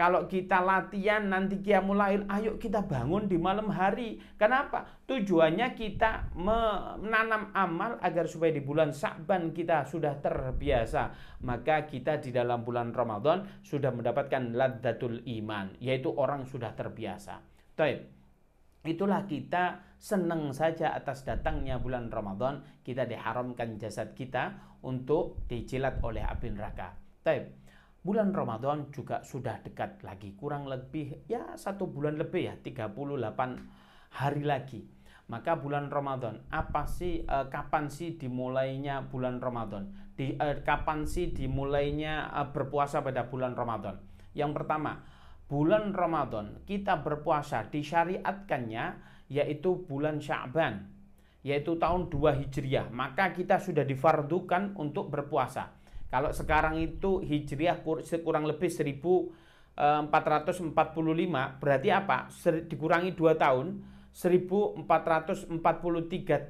Kalau kita latihan nanti qiyamul lail, ayo kita bangun di malam hari. Kenapa? Tujuannya kita menanam amal agar supaya di bulan Sya'ban kita sudah terbiasa. Maka kita di dalam bulan Ramadan sudah mendapatkan ladzatul iman, yaitu orang sudah terbiasa. Baik. Itulah kita senang saja atas datangnya bulan Ramadan. Kita diharamkan jasad kita untuk dijilat oleh api neraka. Baik. Bulan Ramadan juga sudah dekat lagi, kurang lebih ya 1 bulan lebih ya, 38 hari lagi. Maka bulan Ramadan, kapan sih dimulainya bulan Ramadan? Kapan sih dimulainya berpuasa pada bulan Ramadan? Yang pertama, bulan Ramadan kita berpuasa disyariatkannya yaitu bulan Sya'ban, yaitu tahun 2 Hijriah. Maka kita sudah difardukan untuk berpuasa. Kalau sekarang itu Hijriah kurang lebih 1445, berarti apa? Dikurangi 2 tahun, 1443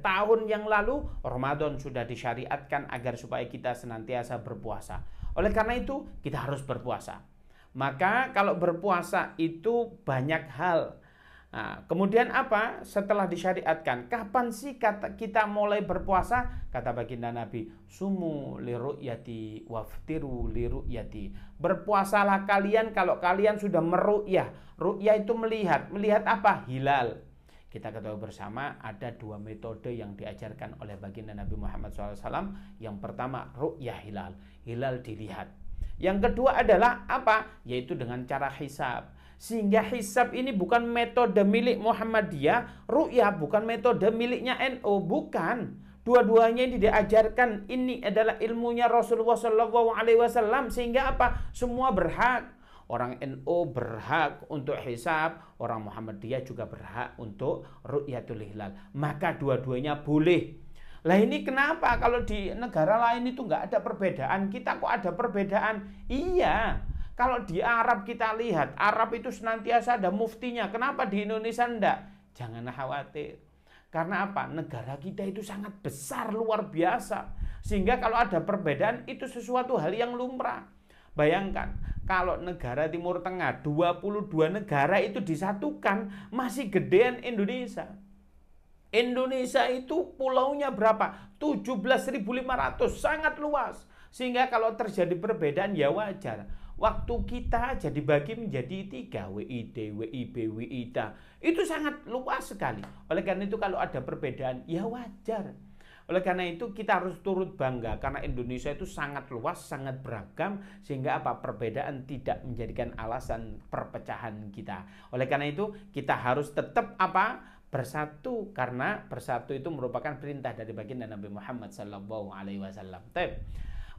tahun yang lalu Ramadan sudah disyariatkan agar supaya kita senantiasa berpuasa. Oleh karena itu kita harus berpuasa. Maka kalau berpuasa itu banyak hal. Nah, kemudian apa? Setelah disyariatkan, kapan sih kita mulai berpuasa? Kata baginda Nabi, sumu liru'yati waftiru liru'yati. Berpuasalah kalian kalau kalian sudah meru'yah. Ru'yah itu melihat. Melihat apa? Hilal. Kita ketahui bersama ada 2 metode yang diajarkan oleh baginda Nabi Muhammad SAW. Yang pertama, ru'yah hilal. Hilal dilihat. Yang kedua adalah apa? Yaitu dengan cara hisab. Sehingga hisab ini bukan metode milik Muhammadiyah, ru'yah bukan metode miliknya NU, bukan. Dua-duanya ini diajarkan, ini adalah ilmunya Rasulullah SAW. Sehingga apa? Semua berhak. Orang NU berhak untuk hisab, orang Muhammadiyah juga berhak untuk ru'yatul hilal. Maka dua-duanya boleh. Lah ini kenapa kalau di negara lain itu nggak ada perbedaan, kita kok ada perbedaan? Iya, kalau di Arab kita lihat, Arab itu senantiasa ada muftinya. Kenapa di Indonesia enggak? Jangan khawatir. Karena apa? Negara kita itu sangat besar, luar biasa. Sehingga kalau ada perbedaan itu sesuatu hal yang lumrah. Bayangkan, kalau negara Timur Tengah, 22 negara itu disatukan, masih gedean Indonesia. Indonesia itu pulaunya berapa? 17.500, sangat luas. Sehingga kalau terjadi perbedaan ya wajar. Waktu kita jadi bagi menjadi 3, WID, WIB, WITA. Itu sangat luas sekali. Oleh karena itu kalau ada perbedaan ya wajar. Oleh karena itu kita harus turut bangga karena Indonesia itu sangat luas, sangat beragam sehingga apa? Perbedaan tidak menjadikan alasan perpecahan kita. Oleh karena itu kita harus tetap apa? Bersatu, karena bersatu itu merupakan perintah dari baginda Nabi Muhammad SAW.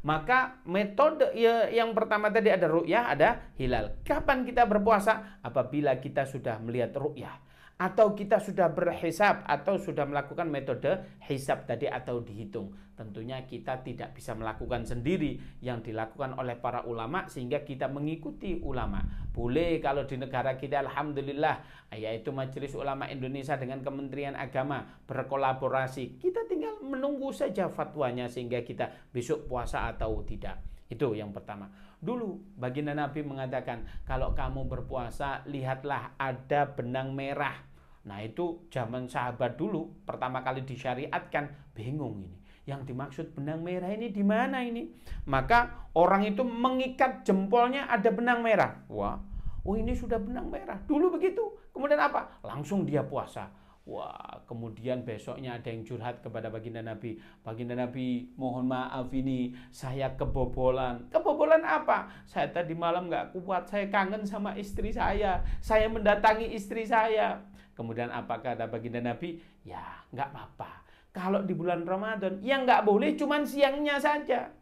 Maka metode yang pertama tadi ada ru'yah, ada hilal. Kapan kita berpuasa? Apabila kita sudah melihat ru'yah, atau kita sudah berhisab, atau sudah melakukan metode hisab tadi atau dihitung. Tentunya kita tidak bisa melakukan sendiri, yang dilakukan oleh para ulama, sehingga kita mengikuti ulama. Boleh kalau di negara kita alhamdulillah, yaitu Majelis Ulama Indonesia dengan Kementerian Agama berkolaborasi. Kita tinggal menunggu saja fatwanya sehingga kita besok puasa atau tidak. Itu yang pertama. Dulu baginda Nabi mengatakan, kalau kamu berpuasa lihatlah ada benang merah. Nah itu zaman sahabat dulu pertama kali disyariatkan, bingung ini. Yang dimaksud benang merah ini di mana ini? Maka orang itu mengikat jempolnya ada benang merah. Wah, oh ini sudah benang merah. Dulu begitu. Kemudian apa? Langsung dia puasa. Wah, kemudian besoknya ada yang curhat kepada baginda Nabi. Baginda Nabi, mohon maaf ini saya kebobolan. Kebobolan apa? Saya tadi malam nggak kuat, saya kangen sama istri saya mendatangi istri saya. Kemudian apa kata baginda Nabi? Ya, nggak apa-apa. Kalau di bulan Ramadan, ya nggak boleh, cuman siangnya saja.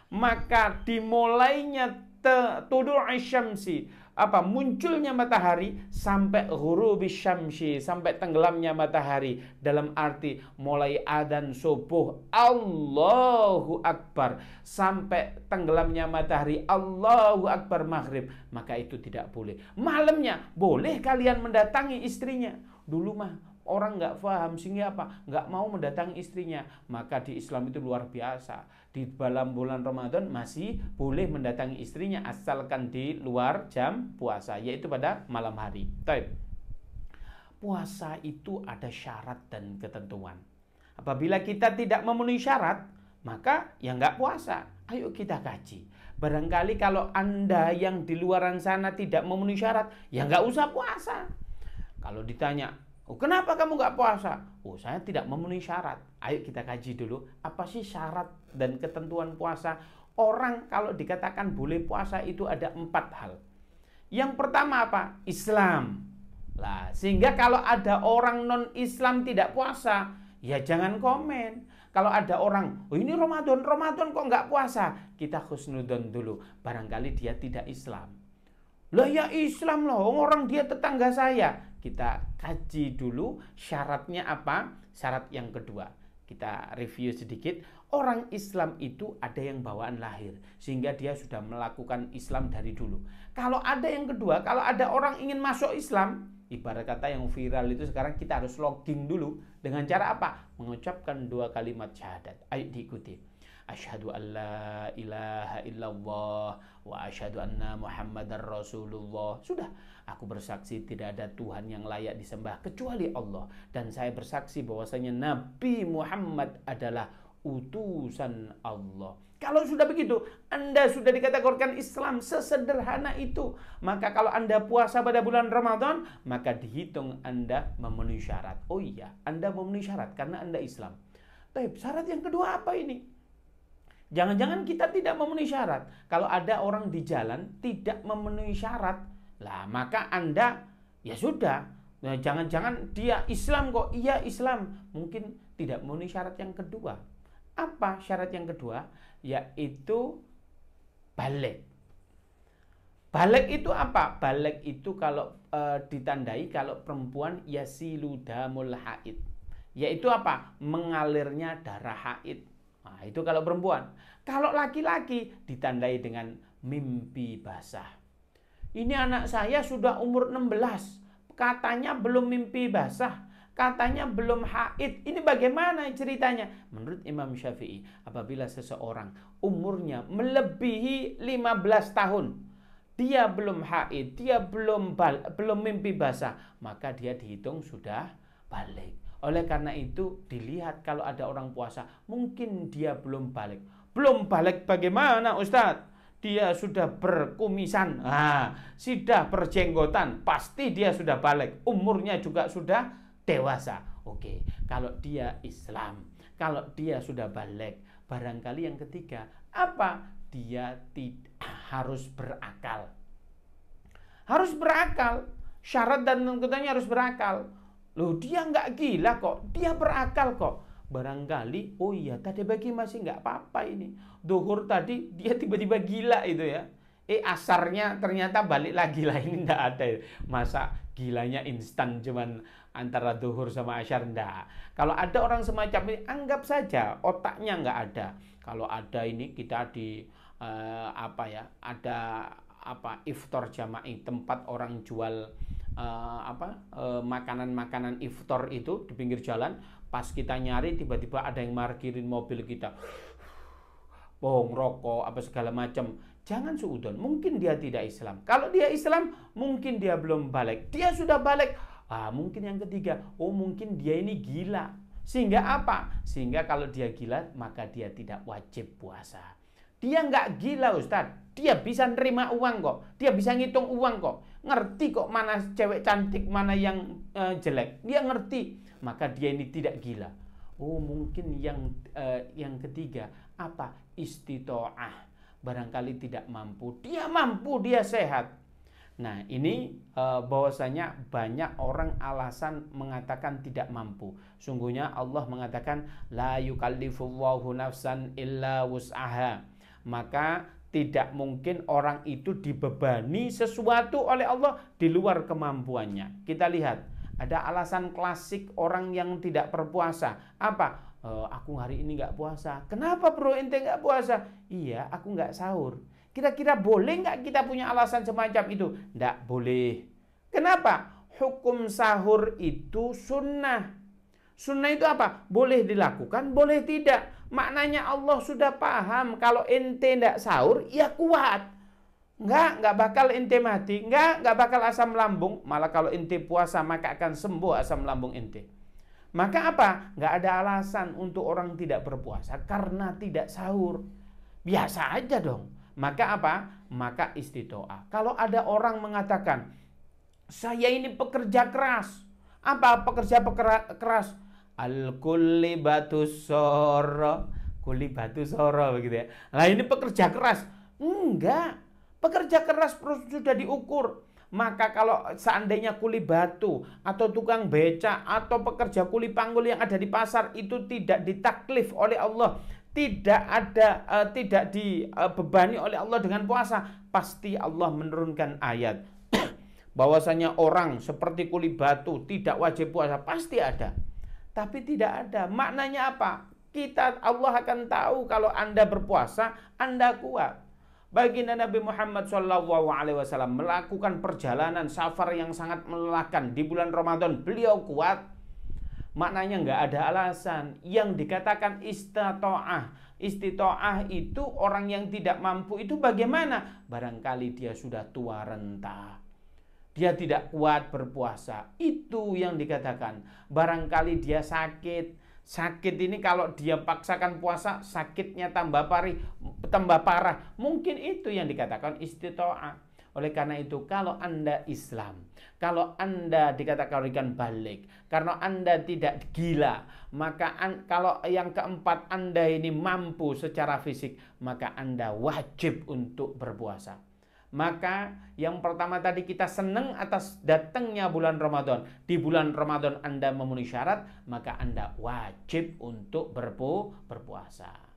Maka dimulainya tulu'u syamsi, munculnya matahari sampai ghurubis syamsi, sampai tenggelamnya matahari, dalam arti mulai adzan subuh Allahu Akbar sampai tenggelamnya matahari Allahu Akbar maghrib, maka itu tidak boleh. Malamnya boleh kalian mendatangi istrinya. Dulu mah orang nggak paham sehingga apa? Nggak mau mendatangi istrinya. Maka di Islam itu luar biasa. Di dalam bulan Ramadan masih boleh mendatangi istrinya asalkan di luar jam puasa, yaitu pada malam hari. Baik. Puasa itu ada syarat dan ketentuan. Apabila kita tidak memenuhi syarat, maka ya nggak puasa. Ayo kita kaji. Barangkali kalau Anda yang di luaran sana tidak memenuhi syarat, ya nggak usah puasa. Kalau ditanya, oh, kenapa kamu nggak puasa? Oh, saya tidak memenuhi syarat. Ayo kita kaji dulu, apa sih syarat dan ketentuan puasa? Orang kalau dikatakan boleh puasa itu ada 4 hal. Yang pertama apa? Islam. Lah, sehingga kalau ada orang non-Islam tidak puasa, ya jangan komen. Kalau ada orang, oh ini Ramadan kok nggak puasa, kita husnudon dulu. Barangkali dia tidak Islam. Lah ya Islam loh, orang dia tetangga saya. Kita kaji dulu syaratnya apa? Syarat yang kedua. Kita review sedikit. Orang Islam itu ada yang bawaan lahir, sehingga dia sudah melakukan Islam dari dulu. Kalau ada yang kedua, kalau ada orang ingin masuk Islam, ibarat kata yang viral itu sekarang kita harus login dulu. Dengan cara apa? Mengucapkan 2 kalimat syahadat. Ayo diikuti. Asyhadu an la ilaha illallah wa asyhadu anna Muhammadar Rasulullah. Sudah, aku bersaksi tidak ada Tuhan yang layak disembah kecuali Allah, dan saya bersaksi bahwasanya Nabi Muhammad adalah utusan Allah. Kalau sudah begitu, Anda sudah dikategorikan Islam, sesederhana itu. Maka kalau Anda puasa pada bulan Ramadan, maka dihitung Anda memenuhi syarat. Oh iya, Anda memenuhi syarat karena Anda Islam. Tapi syarat yang kedua apa ini? Jangan-jangan kita tidak memenuhi syarat. Kalau ada orang di jalan tidak memenuhi syarat, lah maka Anda ya sudah. Nah, jangan-jangan dia Islam kok. Iya Islam, mungkin tidak memenuhi syarat yang kedua. Apa syarat yang kedua? Yaitu balik. Balik itu apa? Balik itu kalau ditandai kalau perempuan yasilu damul haid. Yaitu apa? Mengalirnya darah haid. Nah, itu kalau perempuan. Kalau laki-laki ditandai dengan mimpi basah. Ini anak saya sudah umur 16. Katanya belum mimpi basah. Katanya belum haid. Ini bagaimana ceritanya? Menurut Imam Syafi'i, apabila seseorang umurnya melebihi 15 tahun, dia belum haid, dia belum mimpi basah, maka dia dihitung sudah balik. Oleh karena itu dilihat kalau ada orang puasa, mungkin dia belum balik. Belum balik bagaimana Ustadz? Dia sudah berkumisan, sudah berjenggotan, pasti dia sudah balik. Umurnya juga sudah dewasa. Oke, kalau dia Islam, kalau dia sudah balik, barangkali yang ketiga, apa? Dia harus berakal. Harus berakal. Syarat dan tuntutannya harus berakal. Loh, dia nggak gila kok, dia berakal kok. Barangkali, oh iya tadi pagi masih nggak apa-apa ini. Duhur tadi dia tiba-tiba gila itu ya. Asarnya ternyata balik lagi lah, ini nggak ada. Masa gilanya instan cuman antara duhur sama asyar, enggak. Kalau ada orang semacam ini, anggap saja otaknya nggak ada. Kalau ada ini kita di ada iftar jama'i, tempat orang jual makanan-makanan iftar itu di pinggir jalan. Pas kita nyari tiba-tiba ada yang markirin mobil kita, rokok apa segala macam. Jangan suudon, mungkin dia tidak Islam. Kalau dia Islam, mungkin dia belum balik. Dia sudah balik, mungkin yang ketiga, mungkin dia ini gila. Sehingga apa? Sehingga kalau dia gila, maka dia tidak wajib puasa. Dia nggak gila Ustadz, dia bisa nerima uang kok, dia bisa ngitung uang kok, ngerti kok mana cewek cantik, mana yang jelek, dia ngerti, maka dia ini tidak gila. Mungkin yang ketiga apa? Istito'ah. Barangkali tidak mampu, dia sehat. Nah ini bahwasanya banyak orang alasan mengatakan tidak mampu. Sungguhnya Allah mengatakan la yukallifullahu nafsan illa wus'aha. Maka tidak mungkin orang itu dibebani sesuatu oleh Allah di luar kemampuannya. Kita lihat, ada alasan klasik orang yang tidak berpuasa. Apa? Aku hari ini nggak puasa. Kenapa bro ente nggak puasa? Iya, aku nggak sahur. Kira-kira boleh nggak kita punya alasan semacam itu? Nggak boleh. Kenapa? hukum sahur itu sunnah. Sunnah itu apa? Boleh dilakukan, boleh tidak. Maknanya Allah sudah paham kalau ente tidak sahur, ya kuat. Enggak bakal ente mati, enggak bakal asam lambung. Malah kalau ente puasa maka akan sembuh asam lambung ente. Maka apa? Enggak ada alasan untuk orang tidak berpuasa karena tidak sahur. Biasa aja dong. Maka apa? Maka istitoah. Kalau ada orang mengatakan, saya ini pekerja keras. Apa pekerja keras? Al-kulli batu soro. Kuli batu soro begitu ya. Nah ini pekerja keras. Enggak. Pekerja keras sudah diukur. Maka kalau seandainya kuli batu atau tukang beca atau pekerja kuli panggul yang ada di pasar itu tidak ditaklif oleh Allah, tidak dibebani oleh Allah dengan puasa, pasti Allah menurunkan ayat bahwasanya orang seperti kuli batu tidak wajib puasa, pasti ada. Tapi tidak ada. Maknanya apa? Allah akan tahu kalau Anda berpuasa, Anda kuat. Baginda Nabi Muhammad SAW melakukan perjalanan safar yang sangat melelahkan di bulan Ramadan, beliau kuat. Maknanya nggak ada alasan. Yang dikatakan istitoah itu orang yang tidak mampu itu bagaimana? Barangkali dia sudah tua renta, dia tidak kuat berpuasa, itu yang dikatakan. Barangkali dia sakit. Sakit ini kalau dia paksakan puasa, sakitnya tambah parah. Mungkin itu yang dikatakan istitoah. Oleh karena itu, kalau Anda Islam, kalau Anda dikategorikan balik, karena Anda tidak gila, maka kalau yang keempat Anda ini mampu secara fisik, maka Anda wajib untuk berpuasa. Maka yang pertama tadi kita senang atas datangnya bulan Ramadan. Di bulan Ramadan Anda memenuhi syarat, maka Anda wajib untuk berpuasa.